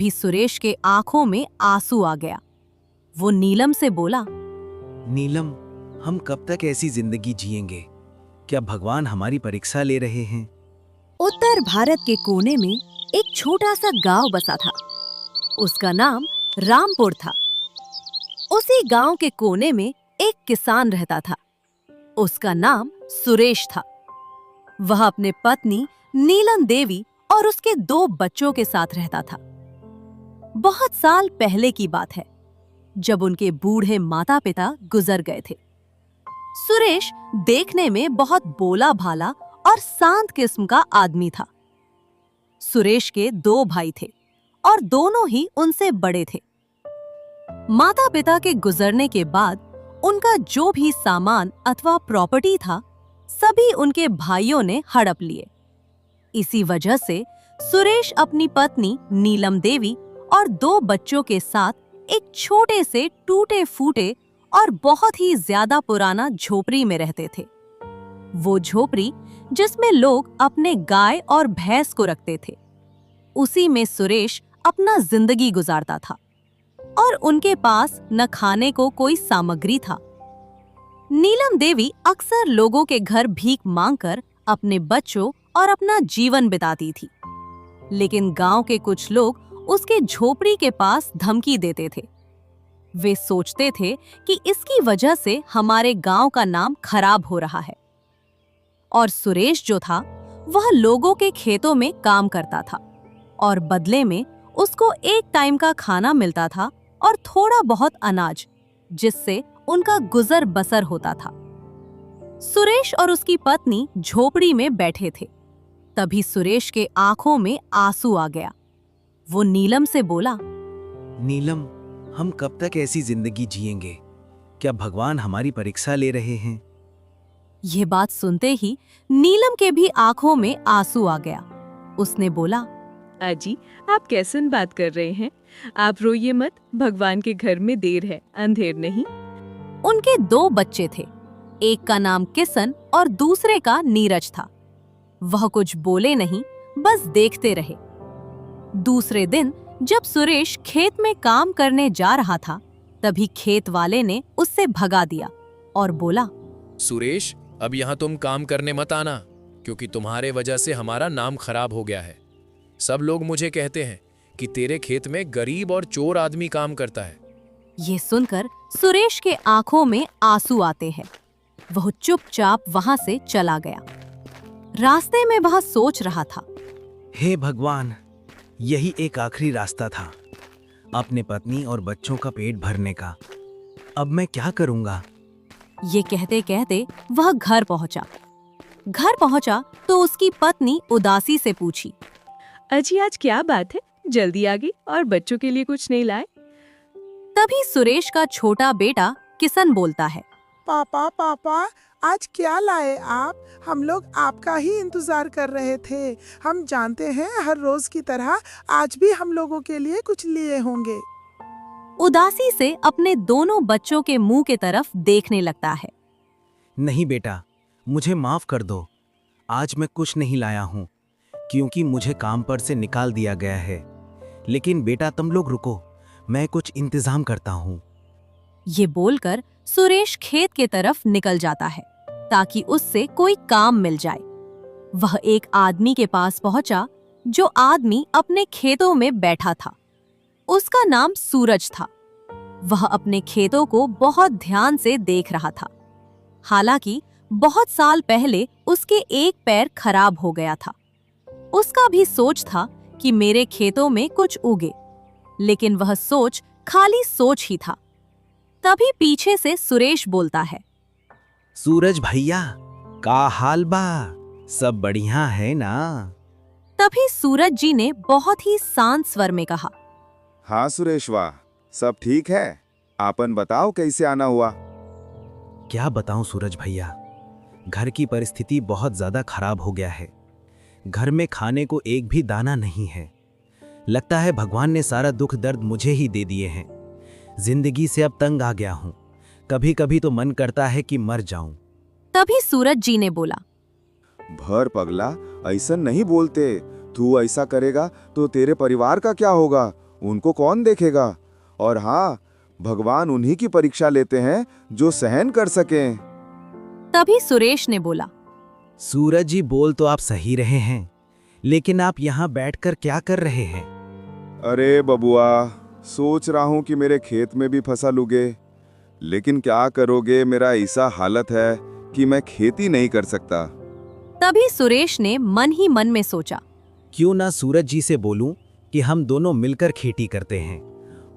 तभी सुरेश के आंखों में आंसू आ गया। वो नीलम से बोला, नीलम, हम कब तक ऐसी जिंदगी जिएंगे? क्या भगवान हमारी परीक्षा ले रहे हैं? उत्तर भारत के कोने में एक छोटा सा गांव बसा था। उसका नाम रामपुर था। उसी गांव के कोने में एक किसान रहता था। उसका नाम सुरेश था। वह अपने पत्नी नीलम देवी और उसके 2 बच्चों के साथ रहता था। बहुत साल पहले की बात है, जब उनके बूढ़े माता पिता गुजर गए थे। सुरेश देखने में बहुत भोला भाला और शांत किस्म का आदमी था। सुरेश के 2 भाई थे और दोनों ही उनसे बड़े थे। माता पिता के गुजरने के बाद उनका जो भी सामान अथवा प्रॉपर्टी था, सभी उनके भाइयों ने हड़प लिए। इसी वजह से सुरेश अपनी पत्नी नीलम देवी और 2 बच्चों के साथ एक छोटे से टूटे फूटे और बहुत ही ज्यादा पुराना झोपड़ी में रहते थे। वो झोपड़ी जिसमें लोग अपने गाय और भैंस को रखते थे, उसी में सुरेश अपना जिंदगी गुजारता था और उनके पास न खाने को कोई सामग्री था। नीलम देवी अक्सर लोगों के घर भीख मांगकर अपने बच्चों और अपना जीवन बिताती थी, लेकिन गांव के कुछ लोग उसके झोपड़ी के पास धमकी देते थे। वे सोचते थे कि इसकी वजह से हमारे गांव का नाम खराब हो रहा है। और सुरेश जो था, वह लोगों के खेतों में काम करता था और बदले में उसको एक टाइम का खाना मिलता था और थोड़ा बहुत अनाज, जिससे उनका गुजर बसर होता था। सुरेश और उसकी पत्नी झोपड़ी में बैठे थे। तभी सुरेश के आंखों में आंसू आ गया। वो नीलम से बोला, नीलम, हम कब तक ऐसी जिंदगी जिएंगे? क्या भगवान हमारी परीक्षा ले रहे हैं? ये बात सुनते ही नीलम के भी आंखों में आंसू आ गया। उसने बोला, अजी, आप कैसन बात कर रहे हैं? आप रोइए मत, भगवान के घर में देर है, अंधेर नहीं। उनके 2 बच्चे थे। एक का नाम किशन और दूसरे का नीरज था। वह कुछ बोले नहीं, बस देखते रहे। दूसरे दिन जब सुरेश खेत में काम करने जा रहा था, तभी खेत वाले ने उससे भगा दिया और बोला, सुरेश, अब यहाँ तुम काम करने मत आना, क्योंकि तुम्हारे वजह से हमारा नाम खराब हो गया है। सब लोग मुझे कहते हैं कि तेरे खेत में गरीब और चोर आदमी काम करता है। ये सुनकर सुरेश के आंखों में आंसू आते हैं। वह चुपचाप वहां से चला गया। रास्ते में वह सोच रहा था, हे भगवान, यही एक आखिरी रास्ता था अपने पत्नी और बच्चों का पेट भरने का। अब मैं क्या करूंगा? ये कहते कहते वह घर पहुंचा। घर पहुंचा तो उसकी पत्नी उदासी से पूछी, अजी, आज क्या बात है? जल्दी आ गई और बच्चों के लिए कुछ नहीं लाए? तभी सुरेश का छोटा बेटा किशन बोलता है, पापा पापा, आज क्या लाए आप? हम लोग आपका ही इंतजार कर रहे थे। हम जानते हैं हर रोज की तरह आज भी हम लोगों के लिए कुछ लिए होंगे। उदासी से अपने दोनों बच्चों के मुंह के तरफ देखने लगता है। नहीं बेटा, मुझे माफ कर दो। आज मैं कुछ नहीं लाया हूँ, क्योंकि मुझे काम पर से निकाल दिया गया है। लेकिन बेटा, तुम लोग रुको, मैं कुछ इंतजाम करता हूँ। ये बोलकर सुरेश खेत के तरफ निकल जाता है ताकि उससे कोई काम मिल जाए। वह एक आदमी के पास पहुंचा, जो आदमी अपने खेतों में बैठा था। उसका नाम सूरज था। वह अपने खेतों को बहुत ध्यान से देख रहा था। हालांकि बहुत साल पहले उसके एक पैर खराब हो गया था। उसका भी सोच था कि मेरे खेतों में कुछ उगे, लेकिन वह सोच खाली सोच ही था। तभी पीछे से सुरेश बोलता है, सूरज भैया, का हाल बा? सब बढ़िया है ना? तभी सूरज जी ने बहुत ही शांत स्वर में कहा, हाँ सुरेश, वाह, सब ठीक है। आपन बताओ, कैसे आना हुआ? क्या बताऊं सूरज भैया, घर की परिस्थिति बहुत ज्यादा खराब हो गया है। घर में खाने को एक भी दाना नहीं है। लगता है भगवान ने सारा दुख दर्द मुझे ही दे दिए हैं। जिंदगी से अब तंग आ गया हूँ। कभी कभी तो मन करता है कि मर जाऊं। तभी सूरज जी ने बोला, भर पगला, ऐसा नहीं बोलते। तू ऐसा करेगा तो तेरे परिवार का क्या होगा? उनको कौन देखेगा? और हाँ, भगवान उन्हीं की परीक्षा लेते हैं जो सहन कर सकें। तभी सुरेश ने बोला, सूरज जी, बोल तो आप सही रहे हैं, लेकिन आप यहाँ बैठकर क्या कर रहे हैं? अरे बबुआ, सोच रहा हूँ कि मेरे खेत में भी फसल उगे, लेकिन क्या करोगे, मेरा ऐसा हालत है कि मैं खेती नहीं कर सकता। तभी सुरेश ने मन ही मन में सोचा, क्यों ना सूरज जी से बोलूं कि हम दोनों मिलकर खेती करते हैं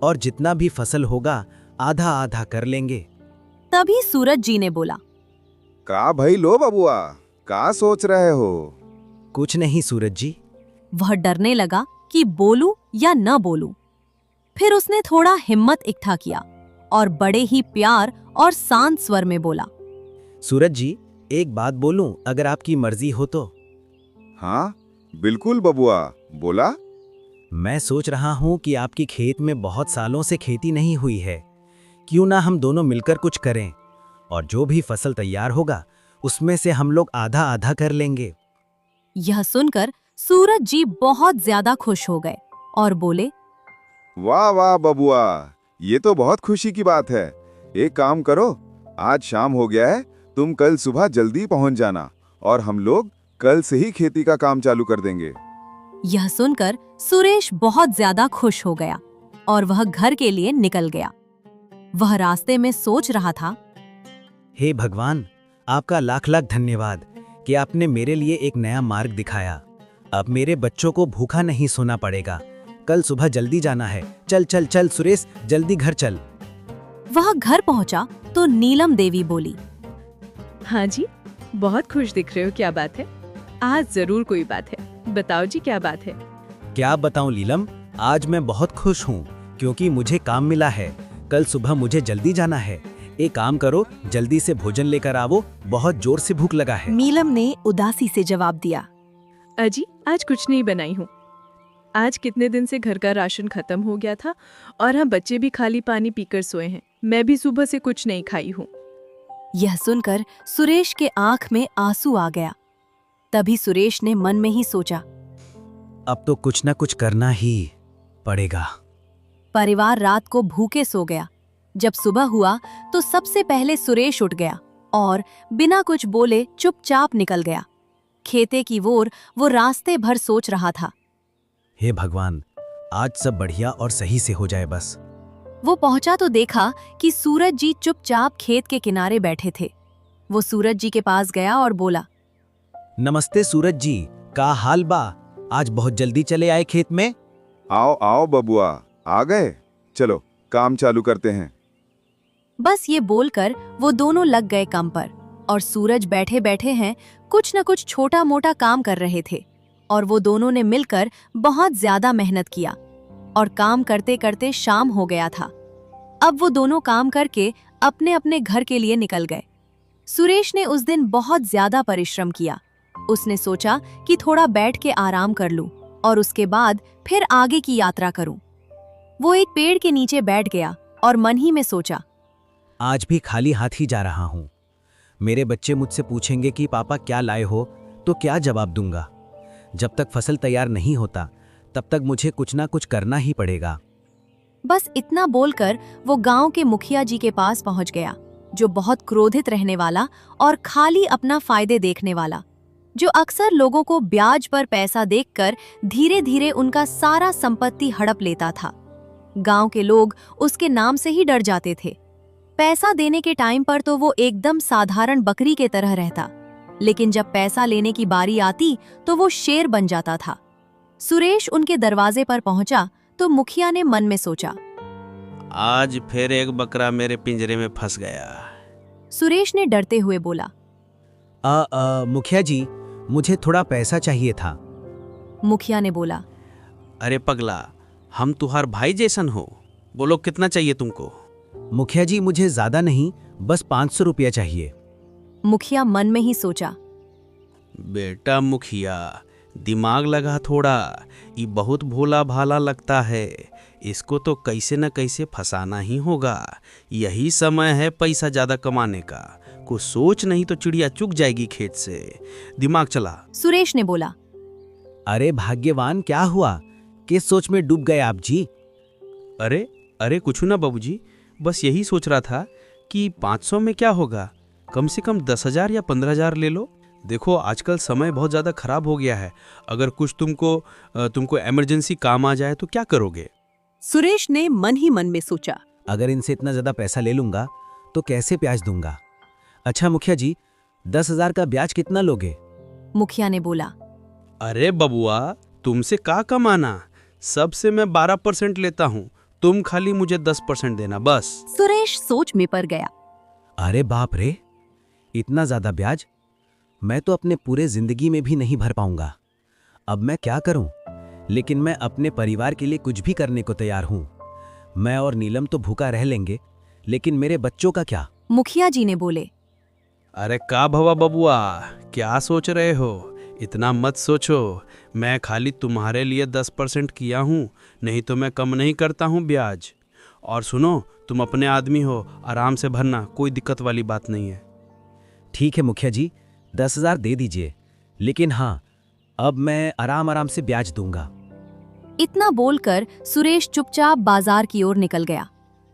और जितना भी फसल होगा आधा आधा कर लेंगे। तभी सूरज जी ने बोला, का भाई लो बबुआ, का सोच रहे हो? कुछ नहीं सूरज जी। वह डरने लगा कि बोलूं या न बोलूं। फिर उसने थोड़ा हिम्मत इकट्ठा किया और बड़े ही प्यार और शांत स्वर में बोला, सूरज जी, एक बात बोलूं अगर आपकी मर्जी हो तो? हाँ बिल्कुल बबुआ, बोला। मैं सोच रहा हूं कि आपकी खेत में बहुत सालों से खेती नहीं हुई है, क्यों ना हम दोनों मिलकर कुछ करें और जो भी फसल तैयार होगा उसमें से हम लोग आधा आधा कर लेंगे। यह सुनकर सूरज जी बहुत ज्यादा खुश हो गए और बोले, वाह वाह बबुआ, ये तो बहुत खुशी की बात है। एक काम करो, आज शाम हो गया है, तुम कल सुबह जल्दी पहुंच जाना और हम लोग कल से ही खेती का काम चालू कर देंगे। यह सुनकर सुरेश बहुत ज्यादा खुश हो गया और वह घर के लिए निकल गया। वह रास्ते में सोच रहा था, हे भगवान, आपका लाख लाख धन्यवाद कि आपने मेरे लिए एक नया मार्ग दिखाया। अब मेरे बच्चों को भूखा नहीं सोना पड़ेगा। कल सुबह जल्दी जाना है। चल चल चल सुरेश, जल्दी घर चल। वह घर पहुंचा तो नीलम देवी बोली, हाँ जी, बहुत खुश दिख रहे हो, क्या बात है? आज जरूर कोई बात है, बताओ जी क्या बात है? क्या बताऊं नीलम, आज मैं बहुत खुश हूँ क्योंकि मुझे काम मिला है। कल सुबह मुझे जल्दी जाना है। एक काम करो, जल्दी से भोजन लेकर आवो, बहुत जोर से भूख लगा है। नीलम ने उदासी से जवाब दिया, अजी, आज कुछ नहीं बनाई हूँ। आज कितने दिन से घर का राशन खत्म हो गया था और हम बच्चे भी खाली पानी पीकर सोए हैं। मैं भी सुबह से कुछ नहीं खाई हूँ। यह सुनकर सुरेश के आंख में आंसू आ गया। तभी सुरेश ने मन में ही सोचा, अब तो कुछ ना कुछ करना ही पड़ेगा। परिवार रात को भूखे सो गया। जब सुबह हुआ तो सबसे पहले सुरेश उठ गया और बिना कुछ बोले चुपचाप निकल गया। खेते की ओर वो रास्ते भर सोच रहा था। हे भगवान, आज सब बढ़िया और सही से हो जाए बस। वो पहुंचा तो देखा कि सूरज जी चुपचाप खेत के किनारे बैठे थे। वो सूरज जी के पास गया और बोला, नमस्ते सूरज जी, का हाल बा? आज बहुत जल्दी चले आए खेत में। आओ आओ बबुआ, आ गए, चलो काम चालू करते हैं। बस ये बोलकर वो दोनों लग गए काम पर और सूरज बैठे बैठे हैं कुछ न कुछ छोटा मोटा काम कर रहे थे और वो दोनों ने मिलकर बहुत ज्यादा मेहनत किया और काम करते करते शाम हो गया था। अब वो दोनों काम करके अपने अपने घर के लिए निकल गए। सुरेश ने उस दिन बहुत ज्यादा परिश्रम किया। उसने सोचा कि थोड़ा बैठ के आराम कर लूं और उसके बाद फिर आगे की यात्रा करूं। वो एक पेड़ के नीचे बैठ गया और मन ही में सोचा, आज भी खाली हाथ ही जा रहा हूँ। मेरे बच्चे मुझसे पूछेंगे कि पापा क्या लाए हो, तो क्या जवाब दूंगा? जब तक फसल तैयार नहीं होता तब तक मुझे कुछ ना कुछ करना ही पड़ेगा। बस इतना बोलकर वो गांव के मुखिया जी के पास पहुंच गया, जो बहुत क्रोधित रहने वाला और खाली अपना फायदे देखने वाला, जो अक्सर लोगों को ब्याज पर पैसा देकर धीरे धीरे उनका सारा संपत्ति हड़प लेता था। गांव के लोग उसके नाम से ही डर जाते थे। पैसा देने के टाइम पर तो वो एकदम साधारण बकरी के तरह रहता, लेकिन जब पैसा लेने की बारी आती तो वो शेर बन जाता था। सुरेश उनके दरवाजे पर पहुंचा तो मुखिया ने मन में सोचा, आज फिर एक बकरा मेरे पिंजरे में फंस गया। सुरेश ने डरते हुए बोला, मुखिया जी, मुझे थोड़ा पैसा चाहिए था। मुखिया ने बोला, अरे पगला, हम तुहार भाई जैसन हो, बोलो कितना चाहिए तुमको? मुखिया जी, मुझे ज्यादा नहीं, बस 500 रुपया चाहिए। मुखिया मन में ही सोचा, बेटा मुखिया, दिमाग लगा थोड़ा, ये बहुत भोला भाला लगता है, इसको तो कैसे न कैसे फंसाना ही होगा। यही समय है पैसा ज्यादा कमाने का। कुछ सोच नहीं तो चिड़िया चुग जाएगी खेत से। दिमाग चला। सुरेश ने बोला, अरे भाग्यवान, क्या हुआ? किस सोच में डूब गए आप जी? अरे अरे कुछ ना बाबूजी, बस यही सोच रहा था कि 500 में क्या होगा, कम से कम 10,000 या 15,000 ले लो। देखो आजकल समय बहुत ज़्यादा खराब हो गया है, अगर कुछ तुमको इमरजेंसी काम आ जाए तो क्या करोगे? सुरेश ने मन ही मन में सोचा। अगर इनसे इतना ज़्यादा पैसा ले लूंगा तो कैसे ब्याज दूंगा? अच्छा मुखिया जी, 10,000 का ब्याज कितना लोगे? मुखिया ने बोला। अरे बबुआ, तुमसे का कमाना, सबसे मैं 12% लेता हूँ, तुम खाली मुझे 10% देना बस। सुरेश सोच में पड़ गया। अरे बाप रे, इतना ज़्यादा ब्याज मैं तो अपने पूरे जिंदगी में भी नहीं भर पाऊंगा। अब मैं क्या करूं? लेकिन मैं अपने परिवार के लिए कुछ भी करने को तैयार हूं। मैं और नीलम तो भूखा रह लेंगे, लेकिन मेरे बच्चों का क्या? मुखिया जी ने बोले। अरे का भवा बबुआ, क्या सोच रहे हो? इतना मत सोचो, मैं खाली तुम्हारे लिए 10% किया हूँ, नहीं तो मैं कम नहीं करता हूँ ब्याज। और सुनो, तुम अपने आदमी हो, आराम से भरना, कोई दिक्कत वाली बात नहीं है। ठीक है मुखिया जी, 10,000 दे दीजिए, लेकिन हाँ, अब मैं आराम आराम से ब्याज दूंगा। इतना बोलकर सुरेश चुपचाप बाजार की ओर निकल गया।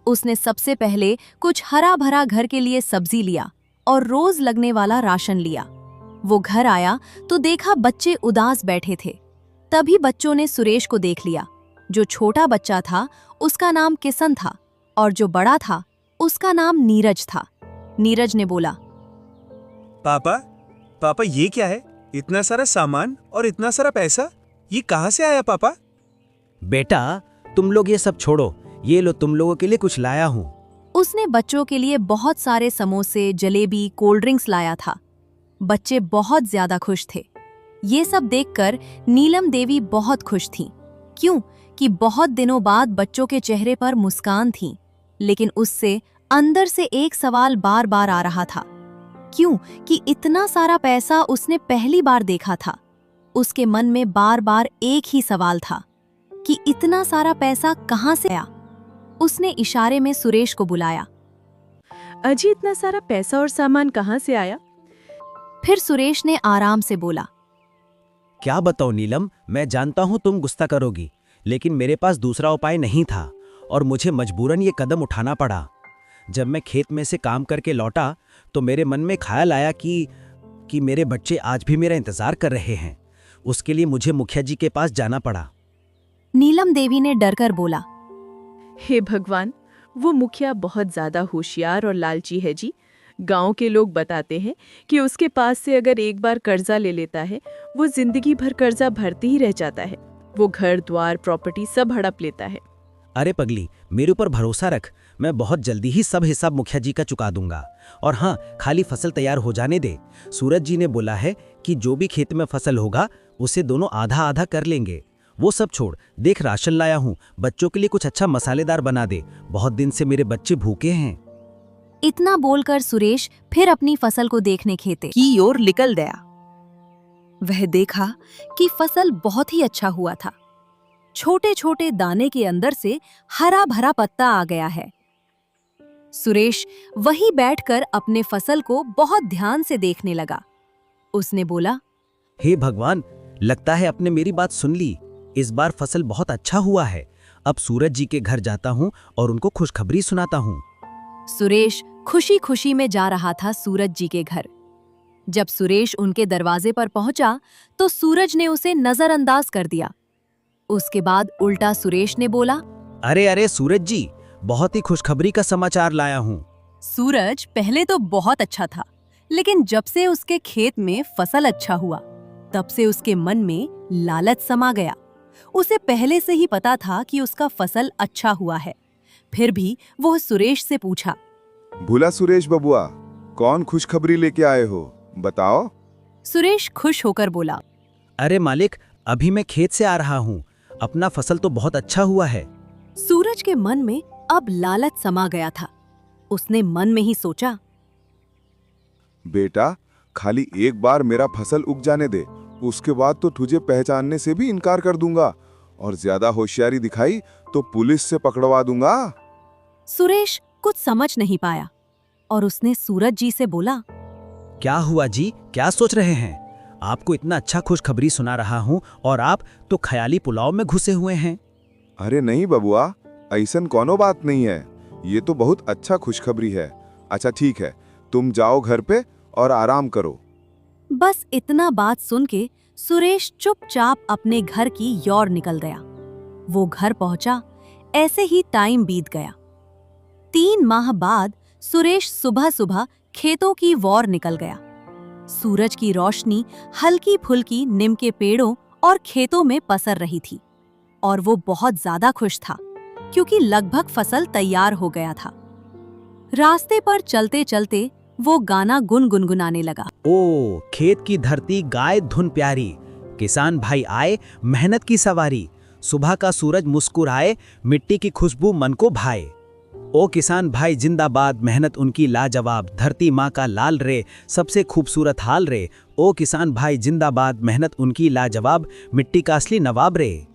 उसने सबसे पहले कुछ हरा भरा घर के लिए सब्जी लिया और रोज लगने वाला राशन लिया। वो घर आया तो देखा बच्चे उदास बैठे थे। तभी बच्चों ने सुरेश को देख लिया। जो छोटा बच्चा था उसका नाम किशन था और जो बड़ा था उसका नाम नीरज था। नीरज ने बोला, पापा ये क्या है? इतना सारा सामान और इतना सारा पैसा, ये कहाँ से आया पापा? बेटा तुम लोग ये सब छोड़ो, ये लो तुम लोगों के लिए कुछ लाया हूँ। उसने बच्चों के लिए बहुत सारे समोसे, जलेबी, कोल्ड ड्रिंक्स लाया था। बच्चे बहुत ज्यादा खुश थे। ये सब देखकर नीलम देवी बहुत खुश थीं। क्यों कि बहुत दिनों बाद बच्चों के चेहरे पर मुस्कान थी। लेकिन उससे अंदर से एक सवाल बार बार आ रहा था। क्यों कि इतना सारा पैसा उसने पहली बार देखा था। उसके मन में बार बार एक ही सवाल था कि इतना सारा पैसा कहाँ से आया। उसने इशारे में सुरेश को बुलाया। अजी, इतना सारा पैसा और सामान कहाँ से आया? फिर सुरेश ने आराम से बोला, क्या बताऊं नीलम, मैं जानता हूं तुम गुस्सा करोगी, लेकिन मेरे पास दूसरा उपाय नहीं था और मुझे मजबूरन ये कदम उठाना पड़ा। जब मैं खेत में से काम करके लौटा तो मेरे मन में ख्याल आया कि मेरे बच्चे आज भी मेरा इंतजार कर रहे हैं। उसके लिए मुझे मुखिया जी के पास जाना पड़ा। नीलम देवी ने डरकर बोला, हे भगवान, वो मुखिया बहुत ज्यादा होशियार और लालची है जी। गांव के लोग बताते हैं कि उसके पास से अगर एक बार कर्जा ले लेता है, वो जिंदगी भर कर्जा भरते ही रह जाता है। वो घर द्वार, प्रॉपर्टी सब हड़प लेता है। अरे पगली, मेरे ऊपर भरोसा रख, मैं बहुत जल्दी ही सब हिसाब मुखिया जी का चुका दूंगा। और हाँ, खाली फसल तैयार हो जाने दे। सूरज जी ने बोला है कि जो भी खेत में फसल होगा उसे दोनों आधा आधा कर लेंगे। वो सब छोड़, देख राशन लाया हूँ, बच्चों के लिए कुछ अच्छा मसालेदार बना दे, बहुत दिन से मेरे बच्चे भूखे हैं। इतना बोलकर सुरेश फिर अपनी फसल को देखने खेते की ओर निकल गया। वह देखा कि फसल बहुत ही अच्छा हुआ था। छोटे छोटे दाने के अंदर से हरा भरा पत्ता आ गया है। सुरेश वहीं बैठकर अपने फसल को बहुत ध्यान से देखने लगा। उसने बोला, हे भगवान, लगता है आपने मेरी बात सुन ली। इस बार फसल बहुत अच्छा हुआ है। अब सूरज जी के घर जाता हूँ और उनको खुशखबरी सुनाता हूँ। सुरेश खुशी खुशी में जा रहा था सूरज जी के घर। जब सुरेश उनके दरवाजे पर पहुंचा तो सूरज ने उसे नजरअंदाज कर दिया। उसके बाद उल्टा सुरेश ने बोला, अरे अरे सूरज जी, बहुत ही खुशखबरी का समाचार लाया हूँ। सूरज पहले तो बहुत अच्छा था, लेकिन जब से उसके खेत में फसल अच्छा हुआ तब से उसके मन में लालच समा गया। उसे पहले से ही पता था कि उसका फसल अच्छा हुआ है, फिर भी वो सुरेश से पूछा, भूला सुरेश बबुआ, कौन खुशखबरी लेके आए हो, बताओ। सुरेश खुश होकर बोला, अरे मालिक, अभी मैं खेत से आ रहा हूँ, अपना फसल तो बहुत अच्छा हुआ है। सूरज के मन में अब लालच समा गया था। उसने मन में ही सोचा, बेटा, खाली एक बार मेरा फसल उग जाने दे, उसके बाद तो तुझे पहचानने से भी इनकार कर दूंगा, और ज्यादा होशियारी दिखाई तो पुलिस से पकड़वा दूंगा। सुरेश कुछ समझ नहीं पाया और उसने सूरज जी से बोला, क्या हुआ जी, क्या सोच रहे हैं? आपको इतना अच्छा खुशखबरी सुना रहा हूँ और आप तो ख्याली पुलाव में घुसे हुए हैं। अरे नहीं बबुआ, ऐसन कोनो बात नहीं है, ये तो बहुत अच्छा खुशखबरी है। अच्छा ठीक है, तुम जाओ घर पे और आराम करो। बस इतना बात सुन के सुरेश चुपचाप अपने घर की ओर निकल गया। वो घर पहुंचा, ऐसे ही टाइम बीत गया। 3 माह बाद सुरेश सुबह सुबह खेतों की ओर निकल गया। सूरज की रोशनी हल्की फुल्की नीम के पेड़ों और खेतों में पसर रही थी और वो बहुत ज्यादा खुश था क्योंकि लगभग फसल तैयार हो गया था। रास्ते पर चलते चलते वो गाना गुनगुनाने लगा। ओ खेत की धरती गाय धुन प्यारी, किसान भाई आए मेहनत की सवारी, सुबह का सूरज मुस्कुराए मिट्टी की खुशबू मन को भाए। ओ किसान भाई जिंदाबाद, मेहनत उनकी लाजवाब, धरती माँ का लाल रे सबसे खूबसूरत हाल रे। ओ किसान भाई जिंदाबाद, मेहनत उनकी लाजवाब, मिट्टी का असली नवाब रे।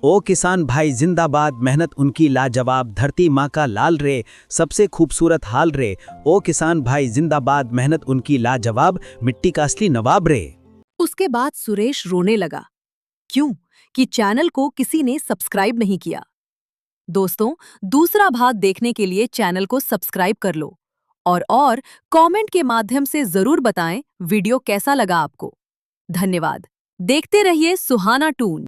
ओ किसान भाई जिंदाबाद, मेहनत उनकी लाजवाब, धरती माँ का लाल रे सबसे खूबसूरत हाल रे। ओ किसान भाई जिंदाबाद, मेहनत उनकी लाजवाब, मिट्टी का असली नवाब रे। उसके बाद सुरेश रोने लगा। क्यों? कि चैनल को किसी ने सब्सक्राइब नहीं किया। दोस्तों, दूसरा भाग देखने के लिए चैनल को सब्सक्राइब कर लो और कमेंट के माध्यम से जरूर बताएं वीडियो कैसा लगा आपको। धन्यवाद। देखते रहिए सुहाना टून।